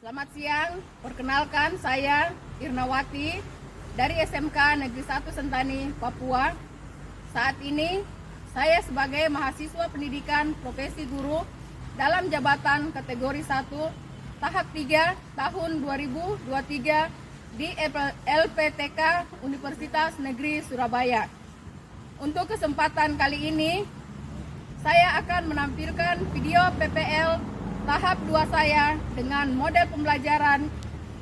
Selamat siang, perkenalkan saya Irnawati dari SMK Negeri 1 Sentani, Papua. Saat ini saya sebagai mahasiswa pendidikan profesi guru dalam jabatan kategori 1 tahap 3 tahun 2023 di LPTK Universitas Negeri Surabaya. Untuk kesempatan kali ini saya akan menampilkan video PPL tahap 2 saya dengan model pembelajaran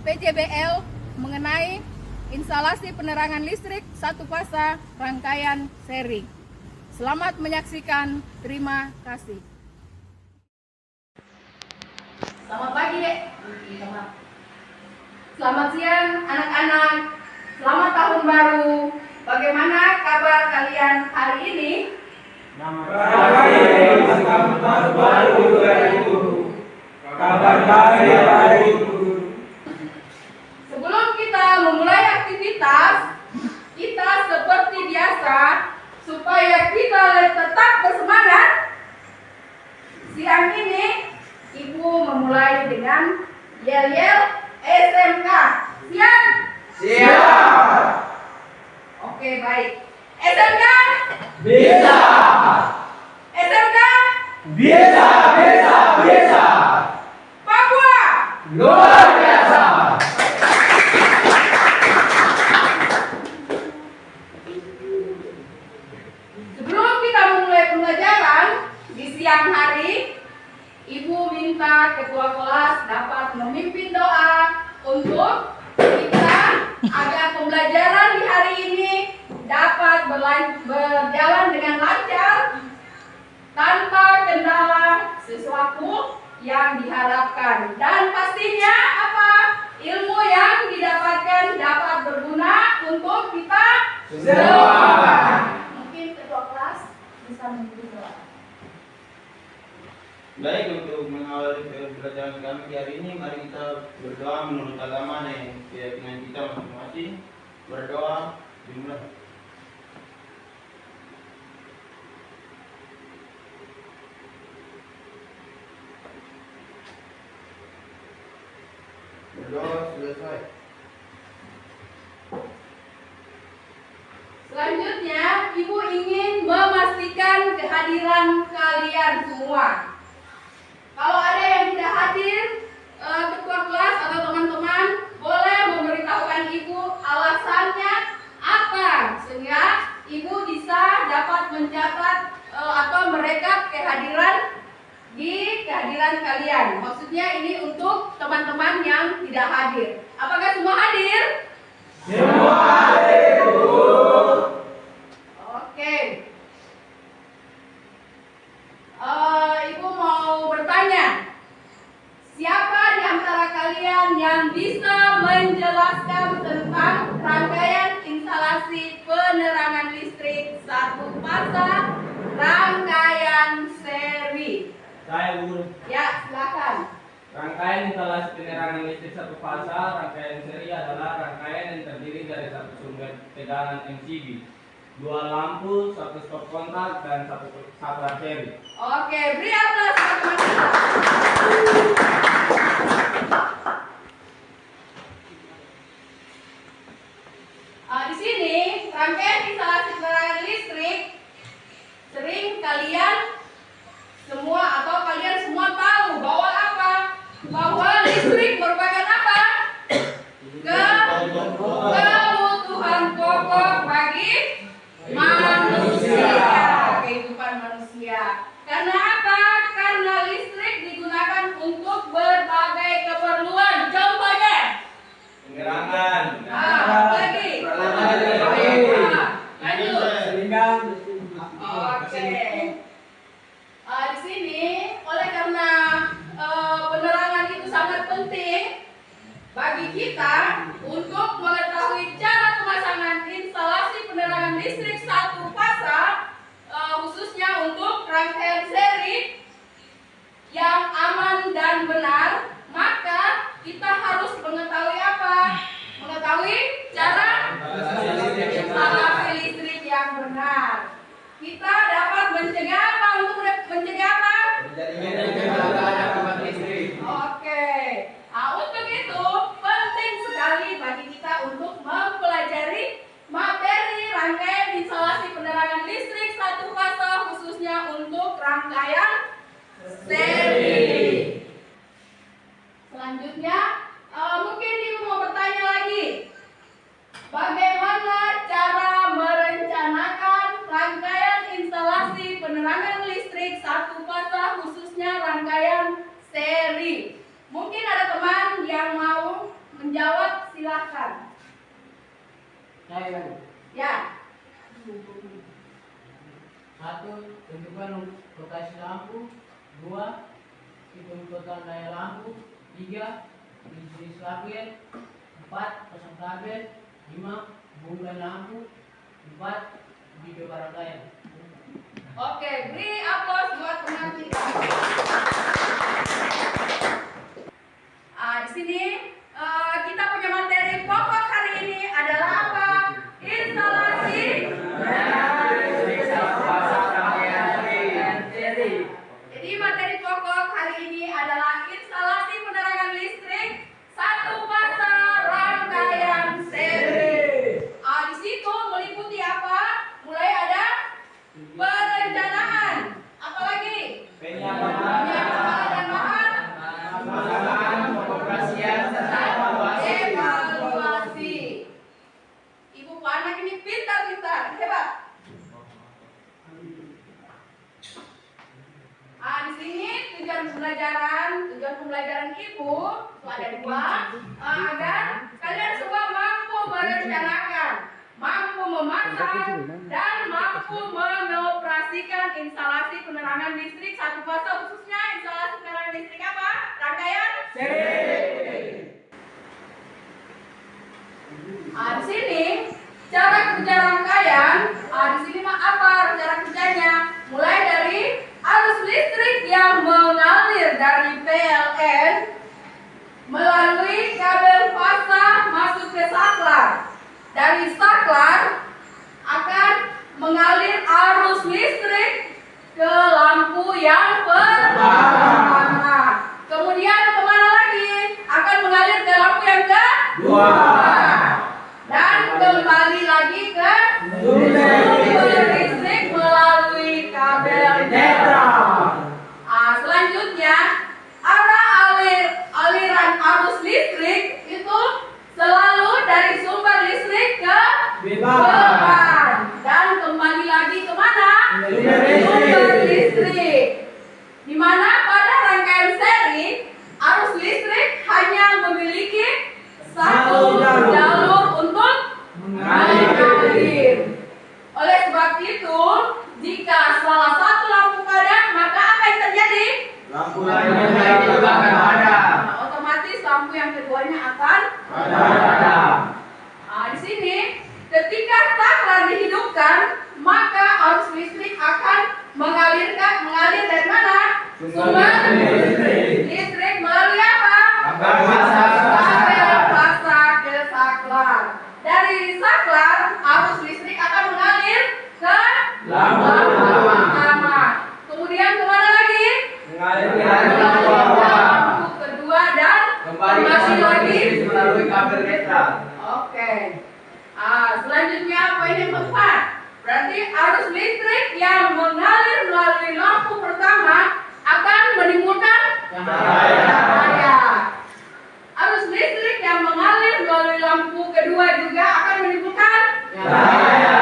PJBL mengenai instalasi penerangan listrik satu fasa rangkaian seri. Selamat menyaksikan, terima kasih. Selamat pagi, Dek. Selamat siang, anak-anak. Selamat tahun baru. Bagaimana kabar kalian hari ini? Selamat tahun baru Ibu. Kabar baik Ibu. Sebelum kita memulai aktivitas, kita seperti biasa supaya kita tetap bersemangat. Siang ini Ibu memulai dengan yel-yel SMK. Siap? Siap. Oke, baik. SMK? Bisa. SMK? Bisa. Papua? Luar biasa. Sebelum kita memulai pembelajaran di siang hari, Ibu minta ketua kelas dapat memimpin doa untuk kita agar pembelajaran di hari ini dapat berjalan dengan lancar tanpa kendala sesuatu yang diharapkan, dan pastinya apa? Ilmu yang didapatkan dapat berguna untuk kita semua. Mungkin ketua kelas bisa memimpin doa. Baik, untuk mengawali pelajaran kami di hari ini, mari kita berdoa menurut agama dan keyakinan kita masing-masing. Berdoa, dimulai. Berdoa selesai. Selanjutnya, Ibu ingin memastikan kehadiran kalian semua. Kalau ada yang tidak hadir, ketua kelas atau teman-teman boleh memberitahukan Ibu alasannya apa, sehingga Ibu bisa dapat mencatat atau merekap kehadiran kalian. Maksudnya ini untuk teman-teman yang tidak hadir. Apakah semua hadir? Semua hadir Bu. Oke. Ibu mau bertanya, siapa di antara kalian yang bisa menjelaskan tentang rangkaian instalasi penerangan listrik satu fasa rangkaian seri? Saya guru. Ya, silakan. Rangkaian instalasi penerangan listrik satu fasa rangkaian seri adalah rangkaian yang terdiri dari satu sumber tegangan MCB, dua lampu, satu stop kontak, dan satu saklar seri. Oke, beri aplaus teman-teman. Di sini rangkaian instalasi penerangan listrik sering kalian semua tahu bahwa apa? Bahwa listrik merupakan apa? Kebutuhan pokok bagi manusia, kehidupan manusia. Karena apa? Karena listrik digunakan untuk berbagai keperluan. Contohnya, Penerangan. lagi. Lanjut. Oke. Di sini oleh karena penerangan itu sangat penting bagi kita untuk mengetahui cara pemasangan instalasi penerangan listrik satu fasa, khususnya untuk rangkaian seri yang aman dan benar, maka kita harus mengetahui apa? Mengetahui cara instalasi listrik yang benar. Kita dapat mencegah apa? Untuk mencegah apa? Terjadinya listrik. Oke. Untuk seri. Selanjutnya, mungkin Ibu mau bertanya lagi. Bagaimana cara merencanakan rangkaian instalasi penerangan listrik satu fasa khususnya rangkaian seri? Mungkin ada teman yang mau menjawab, silahkan. Saya Ya. 1. Tentukan lokasi lampu. 2. Hitung total daya lampu. 3. Jenis kabel. 4. Pasang kabel. 5. Hubungkan lampu. 4. Video rangkaian. Oke, beri aplaus buat teman kita. Di sini kita punya materi pokok hari ini adalah apa? Instalasi. Jadi materi pokok hari ini adalah instalasi penerangan listrik satu fasa rangkaian seri. Di situ meliputi apa? Mulai ada perencanaan, apalagi penyampaian dan bahan evaluasi. Ibu anak ini pintar-pintar, hebat. Di sini tujuan pembelajaran Ibu itu ada dua, agar kalian semua mampu merencanakan, mampu memasak, dan mampu mengoperasikan instalasi penerangan listrik satu fasa, khususnya instalasi penerangan listrik apa? Rangkaian seri. Di sini cara kerja rangkaian, di sini apa cara kerjanya? Mulai dari arus listrik yang mengalir dari PLN melalui kabel fasa masuk ke saklar. Dari saklar akan mengalir arus listrik ke lampu yang pertama. Kemudian kemana lagi? Akan mengalir ke lampu yang kedua. Dan kembali lagi ke sumber listrik melalui kabel netral. Selanjutnya, aliran arus listrik itu selalu dari sumber listrik ke beban dan kembali lagi kemana? Sumber listrik. Di mana pada rangkaian seri arus listrik hanya memiliki satu jalur untuk mengalir. Oleh sebab itu, jika salah satu lampu padam, maka apa yang terjadi? Lampu lain akan padam. Otomatis lampu yang keduanya akan Padam. Di sini, ketika saklar dihidupkan, maka arus listrik akan mengalir dari mana? Sumber listrik melalui apa? Kabel fasa ke saklar. Dari saklar, arus listrik akan mengalir ke lampu pertama. Kemudian kemana lagi? Mengalir ke lampu kedua dan kembali lagi melalui kabel netral. Oke. Selanjutnya poin yang keempat. Berarti arus listrik yang mengalir melalui lampu pertama akan menimbulkan cahaya. Arus listrik yang mengalir melalui lampu kedua juga akan menimbulkan cahaya.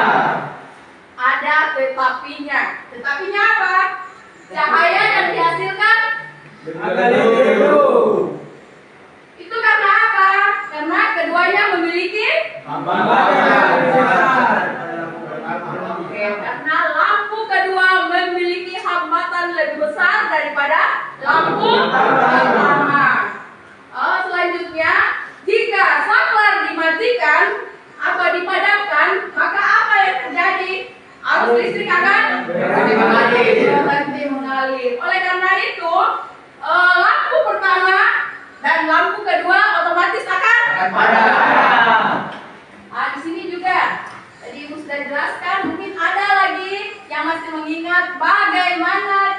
Ada tetapinya. Tetapinya apa? Cahaya yang dihasilkan itu karena apa? Karena keduanya memiliki Oke, karena lampu kedua memiliki hambatan lebih besar daripada lampu pertama. Selanjutnya, jika saklar dimatikan atau dipadamkan, maka apa yang terjadi? Arus listrik akan berhenti mengalir. Oleh karena itu, lampu pertama dan lampu kedua otomatis akan padam. Di sini juga tadi Ibu sudah jelaskan, mungkin ada lagi yang masih mengingat bagaimana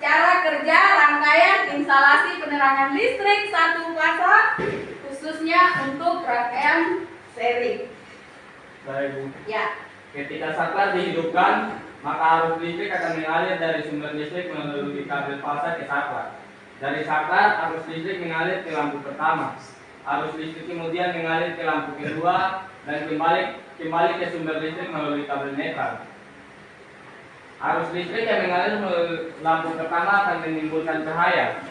cara kerja rangkaian instalasi penerangan listrik satu fasa, khususnya untuk rangkaian seri. Baik, Bu. Ya. Ketika saklar dihidupkan, maka arus listrik akan mengalir dari sumber listrik melalui kabel fasa ke saklar. Dari saklar, arus listrik mengalir ke lampu pertama. Arus listrik kemudian mengalir ke lampu kedua dan kembali ke sumber listrik melalui kabel netral. Arus listrik yang mengalir melalui lampu pertama akan menimbulkan cahaya.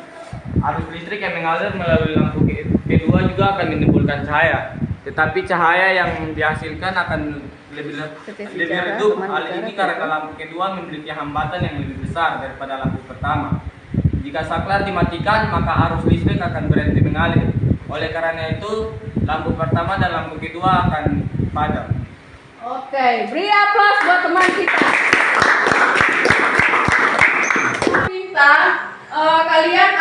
Arus listrik yang mengalir melalui lampu kedua juga akan menimbulkan cahaya. Tetapi cahaya yang dihasilkan akan lebih redup. Hal ini karena lampu kedua memiliki hambatan yang lebih besar daripada lampu pertama. Jika saklar dimatikan, maka arus listrik akan berhenti mengalir. Oleh karena itu, lampu pertama dan lampu kedua akan padam. Oke, beri aplaus buat teman kita. Kalian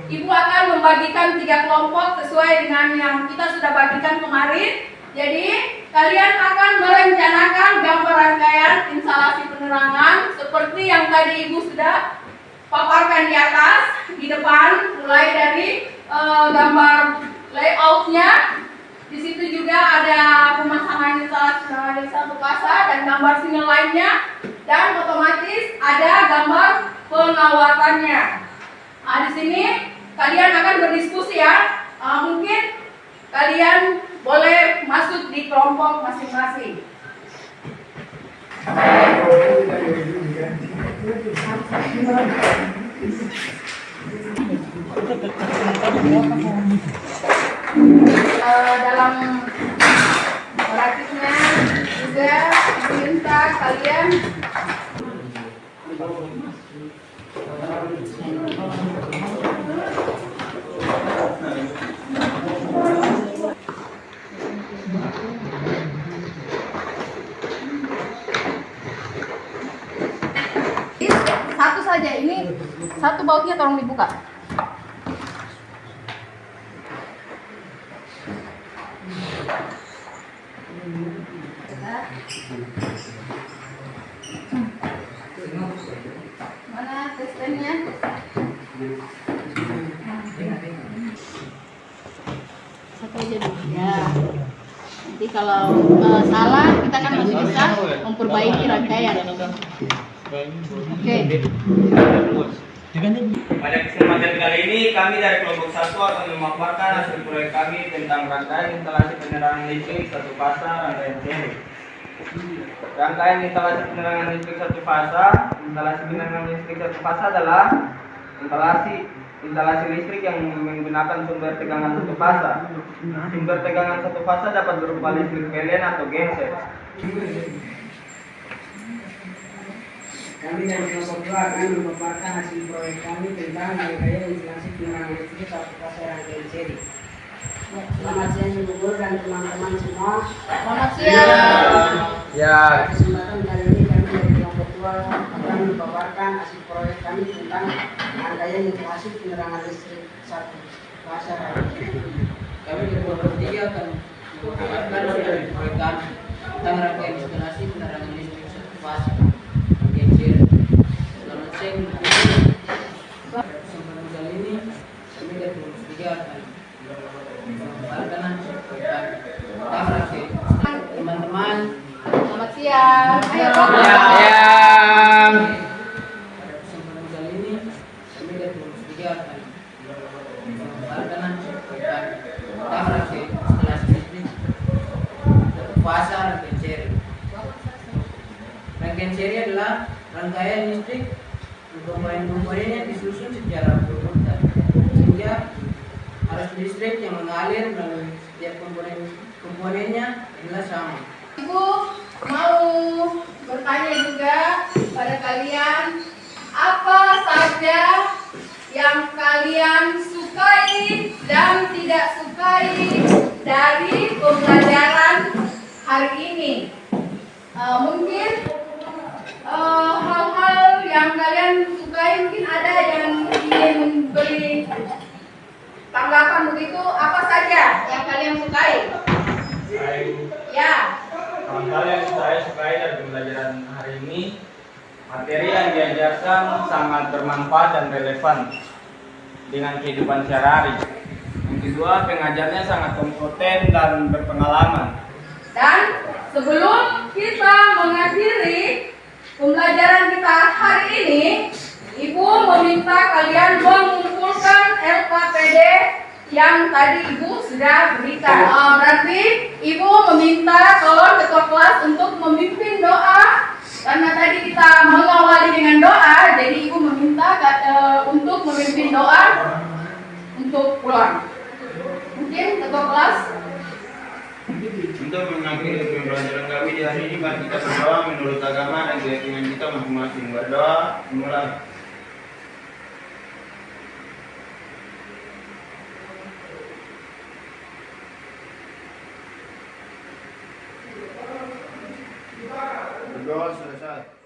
Ibu akan membagikan 3 kelompok sesuai dengan yang kita sudah bagikan kemarin. Jadi kalian akan merencanakan gambar rangkaian instalasi penerangan seperti yang tadi Ibu sudah paparkan di atas, di depan, mulai dari gambar layoutnya. Di situ juga ada pemasangan instalasi penerangan di satu fasa dan gambar sinyal lainnya, dan otomatis ada gambar pengawatannya. Di sini kalian akan berdiskusi ya. Mungkin kalian boleh masuk di kelompok masing-masing. Dalam praktiknya juga minta kalian satu saja, ini satu bautnya tolong dibuka. Mana testennya? Satu aja dulu. Ya. Nanti kalau salah kita kan masih bisa memperbaiki rangkaian. Oke. Pada kesempatan kali ini kami dari kelompok 1 akan memaparkan hasil proyek kami tentang rangkaian instalasi penerangan listrik satu fasa rangkaian seri. Rangkaian instalasi penerangan listrik satu fasa. Instalasi penerangan listrik satu fasa adalah instalasi listrik yang menggunakan sumber tegangan satu fasa. Sumber tegangan satu fasa dapat berupa listrik PLN atau genset. Kami dari kelompok 2 akan memaparkan hasil proyek kami tentang rangkaian instalasi penerangan listrik satu fasa rangkaian seri. Selamat siang Ibu dan teman-teman semua. Selamat siang. Ya. Kesempatan kali ini kami dari kelompok 2 akan memaparkan hasil proyek kami tentang rangkaian instalasi penerangan listrik satu fasa rangkaian seri. Kami dari kelompok 3 akan memaparkan hasil proyek kami tentang rangkaian instalasi penerangan listrik satu fasa. Selamat siang. Kesempatan kali ini kami dari kelompok 3 akan memaparkan hasil proyek kami tentang rangkaian teman-teman. Selamat siang. Ayo. Siang. Kesempatan kali ini kami dari kelompok 3 akan memaparkan hasil proyek kami tentang rangkaian instalasi listrik satu fasa rangkaian seri. Rangkaian seri adalah rangkaian listrik komponen-komponennya disusun secara berurutan sehingga arus listrik yang mengalir melalui setiap komponennya adalah sama. Ibu mau bertanya juga pada kalian, apa saja yang kalian sukai dan tidak sukai dari pembelajaran hari ini? Mungkin hal-hal yang kalian sukai, mungkin ada yang ingin memberi tanggapan begitu. Apa saja yang kalian sukai? Ya. Hal yang saya sukai dari pembelajaran hari ini, materi yang diajarkan sangat bermanfaat dan relevan dengan kehidupan sehari-hari. Yang kedua, pengajarnya sangat kompeten dan berpengalaman. Dan sebelum kita mengakhiri pembelajaran kita hari ini, Ibu meminta kalian mengumpulkan LKPD yang tadi Ibu sudah berikan. Berarti Ibu meminta tolong ketua kelas untuk memimpin doa. Karena tadi kita mengawali dengan doa, jadi Ibu meminta untuk memimpin doa untuk pulang. Mungkin ketua kelas. Untuk mengakhiri pembelajaran kami di hari ini, mari kita berdoa menurut agama dan keyakinan kita masing-masing. Berdoa, mulai. Berdoa selesai.